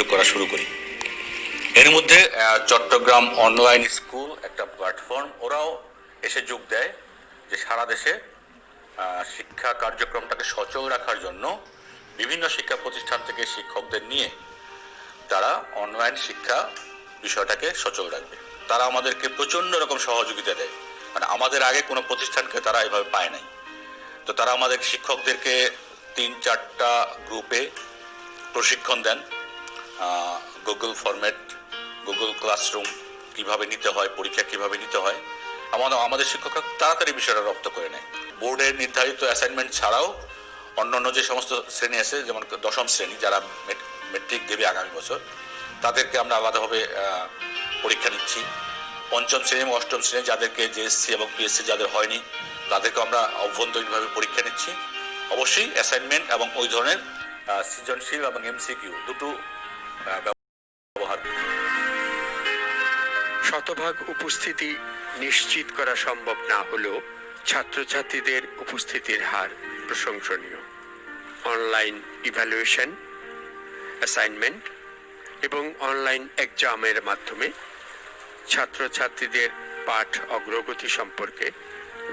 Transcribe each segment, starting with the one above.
যোগাযোগ করা শুরু করি। এর মধ্যে চট্টগ্রাম অনলাইন স্কুল একটা প্ল্যাটফর্ম, ওরাও এসে যোগ দেয় যে সারা দেশে শিক্ষা কার্যক্রমটাকে সচল রাখার জন্য বিভিন্ন শিক্ষা প্রতিষ্ঠান থেকে শিক্ষকদের নিয়ে তারা অনলাইন শিক্ষা বিষয়টাকে সচল রাখবে। তারা আমাদেরকে প্রচণ্ড রকম সহযোগিতা দেয়, মানে আমাদের আগে কোনো প্রতিষ্ঠানকে তারা এভাবে পায় নাই। তো তারা আমাদের শিক্ষকদেরকে 3-4টা গ্রুপে প্রশিক্ষণ দেন, গুগল ফরম্যাট, গুগল ক্লাসরুম কিভাবে নিতে হয়, পরীক্ষা কিভাবে নিতে হয়। আমাদের শিক্ষকরা তাড়াতাড়ি বিষয়টা রপ্ত করে নেয়। বোর্ডের নির্ধারিত অ্যাসাইনমেন্ট ছাড়াও অন্যান্য যে সমস্ত শ্রেণী আছে, যেমন 10ম শ্রেণী যারা মেট্রিক দেবে আগামী বছর, তাদেরকে আমরা আলাদাভাবে পরীক্ষা নিচ্ছি। 5ম শ্রেণী এবং 8ম শ্রেণী যাদেরকে জেএসসি এবং পিএসসি যাদের হয়নি, তাদেরকে আমরা অভ্যন্তরীণভাবে পরীক্ষা নিচ্ছি। অবশ্যই অ্যাসাইনমেন্ট এবং ওই ধরনের সৃজনশীল এবং এমসিকিউ দুটো ব্যবহার। শতভাগ উপস্থিতি নিশ্চিত করা সম্ভব না হলেও ছাত্রছাত্রীদের উপস্থিতির হার প্রশংসনীয়। অনলাইন ইভ্যালুয়েশন, অ্যাসাইনমেন্ট এবং অনলাইন এক্সামের মাধ্যমে ছাত্রছাত্রীদের পাঠ অগ্রগতি সম্পর্কে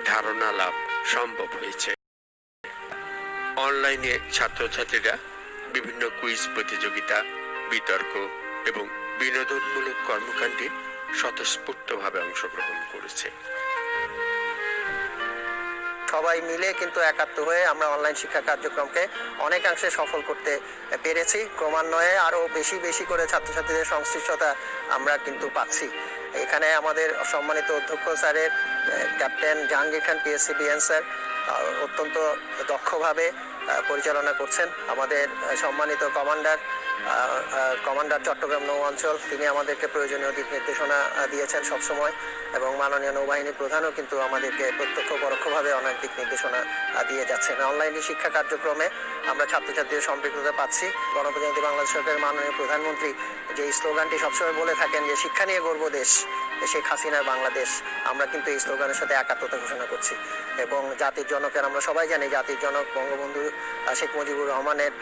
ধারণা লাভ সম্ভব হয়েছে। অনলাইনে ছাত্রছাত্রীরা বিভিন্ন কুইজ প্রতিযোগিতা, বিতর্ক এবং বিনোদনমূলক কর্মকাণ্ডে স্বতঃস্ফূর্তভাবে অংশগ্রহণ করেছে। সবাই মিলে কিন্তু একাত্ম হয়ে আমরা অনলাইন শিক্ষা কার্যক্রমকে অনেকাংশে সফল করতে পেরেছি। ক্রমান্বয়ে আরও বেশি করে ছাত্রছাত্রীদের সংশ্লিষ্টতা আমরা কিন্তু পাচ্ছি। এখানে আমাদের সম্মানিত অধ্যক্ষ স্যারের, ক্যাপ্টেন জাহাঙ্গীর খান পিএসসি বিএন স্যার অত্যন্ত দক্ষভাবে পরিচালনা করছেন। আমাদের সম্মানিত কমান্ডার চট্টগ্রাম নৌ অঞ্চল, তিনি আমাদেরকে প্রয়োজনীয় দিক নির্দেশনা দিয়েছেন সবসময়, এবং মাননীয় নৌবাহিনী প্রধানও কিন্তু আমাদেরকে প্রত্যক্ষ পরোক্ষভাবে অনেক দিক নির্দেশনা দিয়ে যাচ্ছেন। অনলাইনে শিক্ষা কার্যক্রমে আমরা ছাত্রছাত্রীদের সম্পৃক্ততা পাচ্ছি। গণপ্রজাতন্ত্রী বাংলাদেশ সরকারের মাননীয় প্রধানমন্ত্রী যে স্লোগানটি সবসময় বলে থাকেন যে শিক্ষা নিয়ে গর্ব দেশ, শেখ হাসিনার বাংলাদেশ, আমরা কিন্তু এই স্লোগানের সাথে একাত্মতা ঘোষণা করছি। এবং জাতির জনকের আমরা সবাই জানি, জাতির জনক বঙ্গবন্ধু শেখ মুজিবুর রহমানের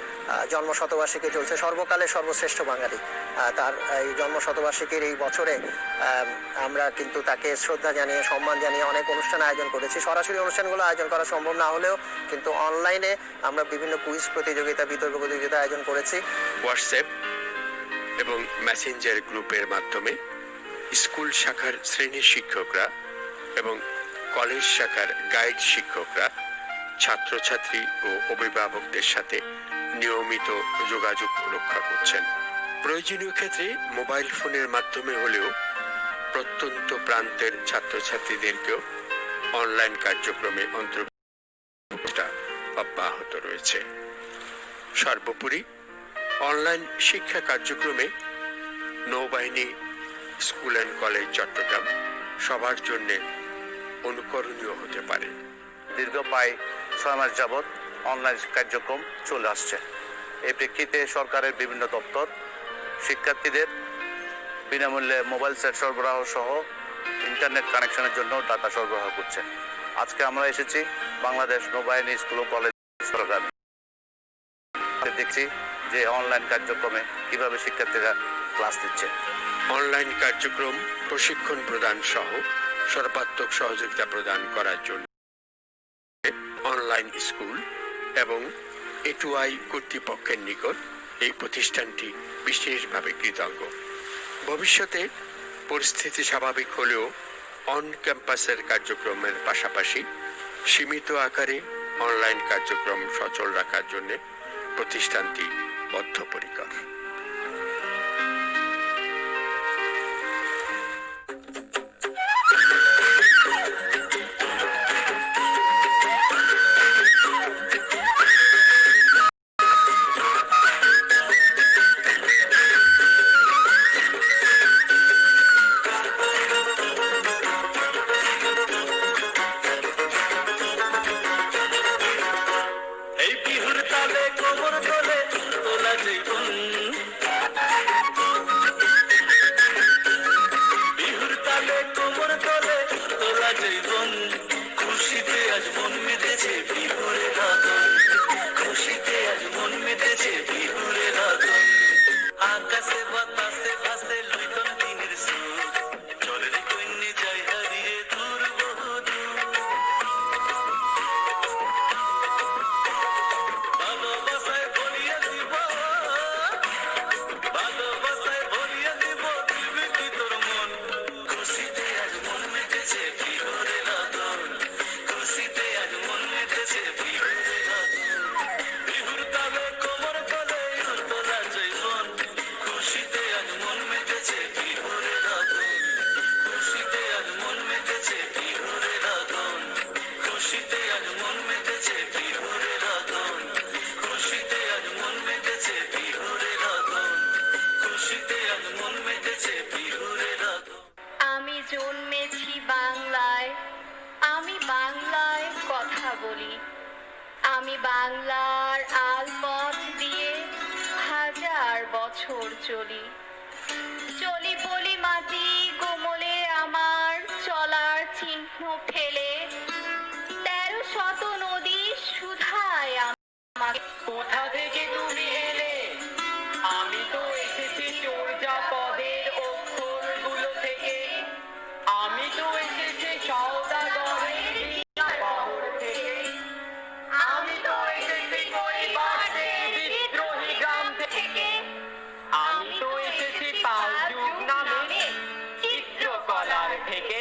জন্ম শতবার্ষিকী চলছে, সর্বকালের সর্বশ্রেষ্ঠ বাঙালি। তার এই জন্ম শতবার্ষিকীর এই বছরে আমরা কিন্তু তাকে শ্রদ্ধা জানিয়ে, সম্মান জানিয়ে অনেক অনুষ্ঠান আয়োজন করেছি। সরাসরি অনুষ্ঠানগুলো আয়োজন করা সম্ভব না হলেও কিন্তু অনলাইনে আমরা বিভিন্ন কুইজ প্রতিযোগিতা, বিতর্ক প্রতিযোগিতা আয়োজন করেছি। হোয়াটসঅ্যাপ এবং মেসেঞ্জার গ্রুপের মাধ্যমে স্কুল শাখার শ্রেণী শিক্ষকরা এবং কলেজ শাখার গাইড শিক্ষকরা ছাত্রছাত্রী ও অভিভাবকদের সাথে নিয়মিত যোগাযোগ রক্ষা করছেন। প্রয়োজনীয় ক্ষেত্রে মোবাইল ফোনের মাধ্যমে হলেও প্রত্যন্ত প্রান্তের ছাত্রছাত্রীদেরকেও অনলাইন কার্যক্রমে অন্তর্ভুক্ত অব্যাহত রয়েছে। সর্বোপরি অনলাইন শিক্ষা কার্যক্রমে নৌবাহিনী স্কুল অ্যান্ড কলেজ চট্টগ্রাম সবার জন্য অনুকরণীয় হতে পারে। দীর্ঘ প্রায় 6 মাস যাবৎ অনলাইন কার্যক্রম চলে আসছে। এই প্রেক্ষিতে সরকারের বিভিন্ন দপ্তর শিক্ষার্থীদের বিনামূল্যে মোবাইল সেট সরবরাহ সহ ইন্টারনেট কানেকশনের জন্য ডাটা সরবরাহ করছে। আজকে আমরা এসেছি বাংলাদেশ নৌবাহিনী স্কুল ও কলেজ চট্টগ্রামে। দেখছি যে অনলাইন কার্যক্রমে কিভাবে শিক্ষার্থীরা ক্লাস দিচ্ছে। অনলাইন কার্যক্রম প্রশিক্ষণ প্রদান সহ সর্বাত্মক সহযোগিতা প্রদান করার জন্য অনলাইন স্কুল এবং এটুআই কর্তৃপক্ষের নিকট এই প্রতিষ্ঠানটি বিশেষভাবে কৃতজ্ঞ। ভবিষ্যতে পরিস্থিতি স্বাভাবিক হলেও অন ক্যাম্পাসের কার্যক্রমের পাশাপাশি সীমিত আকারে অনলাইন কার্যক্রম সচল রাখার জন্য প্রতিষ্ঠানটি বদ্ধপরিকর। এই বিহুর তালে কোমর দোলে তোলা জীবন বাংলার আলপথ দিয়ে হাজার বছর চলি চলি পলি মাটি কোমলে আমার চলার চিহ্ন ফেলে ১৩শত নদী সুধায় আমাকে। কোথা থেকে তুমি এলে? আমি তো এসেছি চর্যাপদের অক্ষরগুলো থেকে। আমি তো এসেছি সওদাগরের শহর থেকে। আমি তো এসেছি পরিবারে বিদ্রোহী গ্রাম থেকে। আমি তো এসেছি পালযুগ নামে চিত্রকলার থেকে।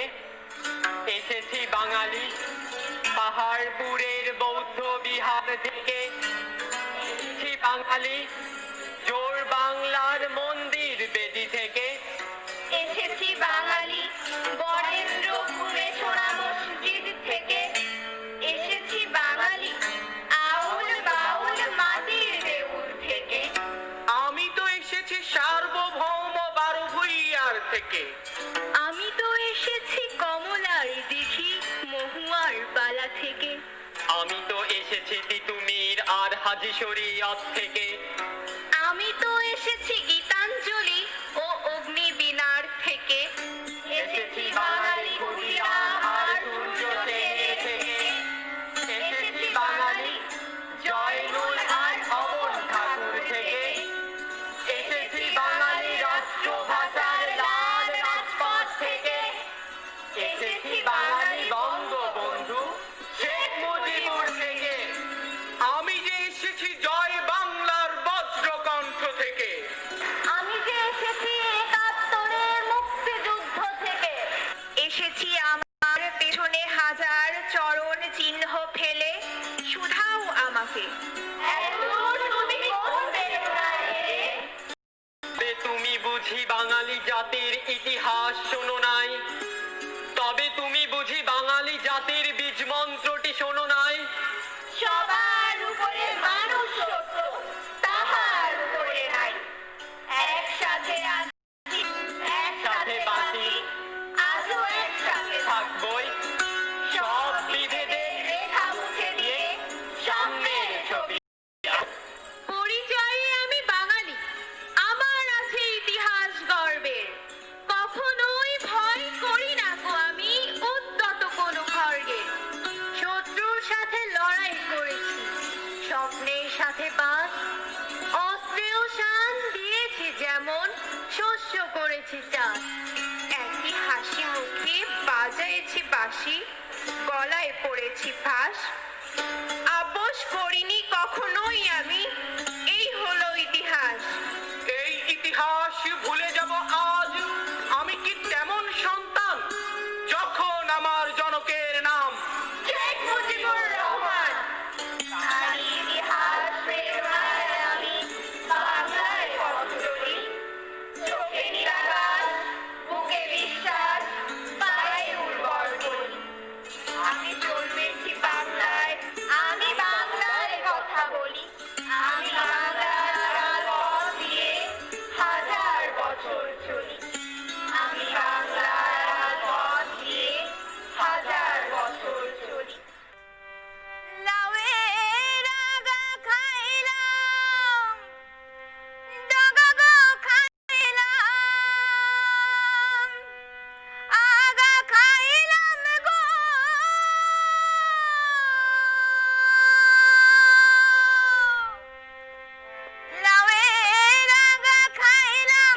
এসেছি বাঙালি পাহাড়পুরের বৌদ্ধ বিহার থেকে। এসেছি বাঙালি জোর বাংলার মন্দির বেদি থেকে। এসেছি বাঙালি বরেন্দ্রপুরে সোনা মসজিদ থেকে। এসেছি বাঙালি আউল বাউল মাটির দেউল থেকে। আমি তো এসেছি সার্বভৌম বারোভূঁইয়ার থেকে। আমি তো এসেছি কমলার দিঘি মহুয়ার বালা থেকে। আমি তো এসেছি তিতুমির আর হাজি শরীয়ত থেকে। আমি তো এসেছি গীতাঞ্জলি ও অগ্নিবীণার থেকে। এসেছি বাঙালি ক্ষুদিরাম আর সূর্য সেনের থেকে। এসেছি বাঙালি জয়নুল আর অমর ঠাকুর থেকে। এসেছি বাঙালি রাষ্ট্রভাষার লাল রাজপথ থেকে। এসেছি বাঙালি বঙ্গবন্ধু শেখ মুজিবুর থেকে। আমি যে এসেছি জয় বাংলার বজ্রকণ্ঠ থেকে। আমি যে এসেছি ৭১-এর মুক্তিযুদ্ধ থেকে। এসেছি আমার পেছনে হাজার চরণ চিহ্ন ফেলে শুধাও আমাকে। তুমি বুঝি বাঙালি জাতির ইতিহাস শোনো নাই? তবে তুমি বুঝি বাঙালি জাতির বীজ মন্ত্রটি শোনো নাই? সবার উপরে মানুষ সত্য, তাহার উপরে নাই। একসাথে আছি, একসাথে বাঁচি, আজও একসাথে থাকবই সব বিভেদের রেখা মুছে দিয়ে সামনের ছবি। পরিচয়ে আমি বাঙালি, আমার আছে ইতিহাস গর্বের। কখনোই ভয় করি না গো আমি উদ্যত কোনো খড়গে। শত্রুর সাথে লড়াই করেছি, স্বপ্নের সাথে বাস, অস্ত্রেও শান দিয়েছি যেমন শস্য করেছি চাষ। একই হাসি মুখে বাজাইছি বাঁশি, গলায় পড়েছি ফাঁস। আপোষ করিনি কখনোই আমি, এই হলো ইতিহাস। এই ইতিহাস ভুলে যাব আজ আমি কি তেমন সন্তান যখন আমার জনকের নাম শেখ মুজিবুর রহমান। তার ইতিহাস প্রেরণায় আমি বাংলায় পথ চলি। চোখে নিরাকাশ, বুকে বিশ্বাস, পায়ে উর্বর করি। আমি জন্মেছি বাংলায়, আমি বাংলার কথা বলি। আমি বাংলার পথ দিয়ে হাজার বছর চলি। আমি বাংলার পথ দিয়ে হাজার বছর চলি। লাউয়ের আগা খাইলাম, ডগা গো খাইলাম, আগা খাইলাম গো। লাউয়ের আগা খাইলাম,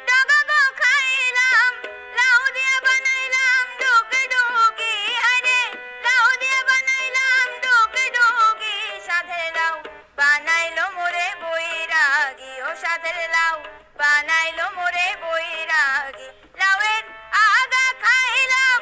ডগা গো খাইলাম, লাউ দিয়ে বানাইলাম ডুগি ডুগি। আরে লাউ দিয়ে বানাইলাম ডুগি ডুগি। সাধের লাউ বানাইলো মোরে বৈরাগী, ও সাধের লাউ বানাইলো মোরে বৈরাগী। লাউয়ের আগা খাইলাম,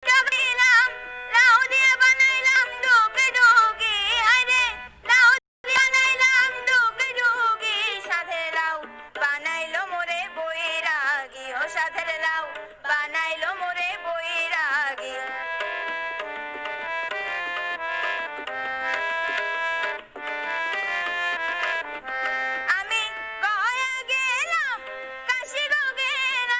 খাইলাম, লাউ দিয়ে বানাইলাম ডুগি ডুগি। আরে লাউ দিয়ে বানাইলাম ডুগি ডুগি। সাধের লাউ বানাইলো মোরে বৈরাগী, ও সাধের লাউ বানাইলো মোরে বৈরাগী। আমি গয়া গেলাম, কাশি গো গেলাম,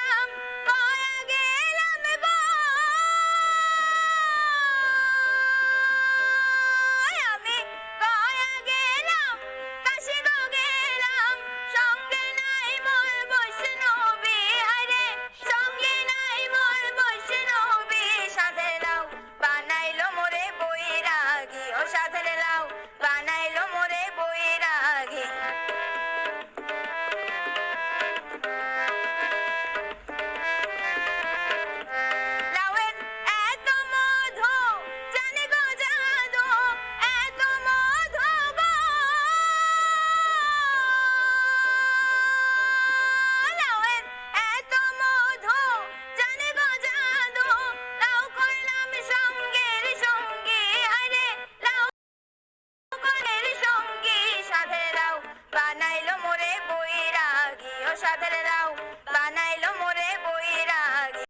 বানাইলো মোরে বৈরাগী ও সাধের লাউ বানাইলো মোরে বৈরাগী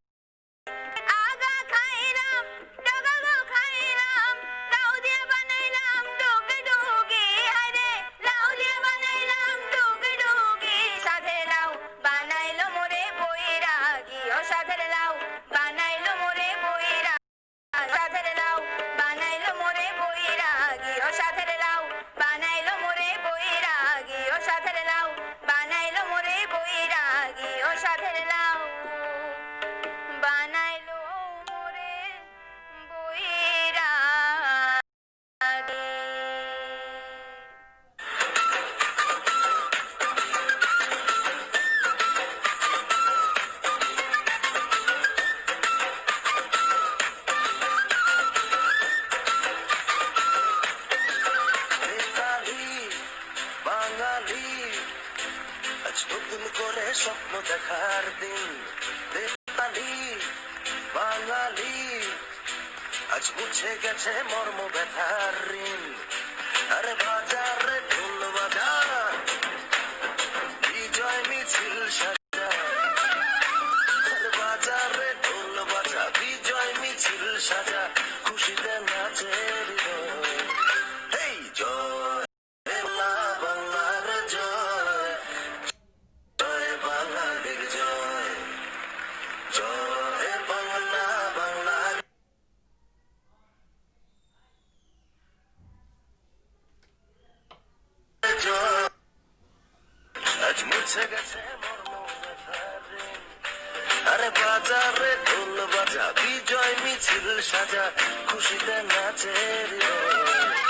আগা খাইলাম ডগাগো খাইলাম লাউ দিয়ে বানাইলাম ডুগে ডুগে আরে লাউ দিয়ে বানাইলাম ডুগে ডুগে সাধের লাউ বানাইলো মোরে বৈরাগী ও সাধের লাউ বানাইলো মোরে বৈরাগী সাধের লাউ বানাইলো মোরে বৈরাগী ও সাধের লাউ বানাইলো মোরে বৈরাগী ও সাধের লাউ বানাইলো মোরে বৈরাগী ও সাধের লাউ বানাইলো মোরে বৈরাগী বেতালি বাঙালি আজ নতুন করে স্বপ্ন দেখার দিন বেতালি বাঙালি আজ মুছে গেছে মর্ম ব্যথার ঋণ আরে বাজার রে ঢোল বাজার বিজয় মিছিল সাজা আরে বাজার রে ঢোল বাজা বিজয় মিছিল সাজা খুশিতে নাচে হৃদয় এই জয় বাংলা বাংলার জয় জয় বাঙালির জয় জয় বাংলা বাংলার জয় আজ মুছে গেছে মর্ম ব্যথার ঋণ। আরে বাজারে ঢোল বাজা বিজয় মিছিল সাজা খুশিতে নাচে হৃদয়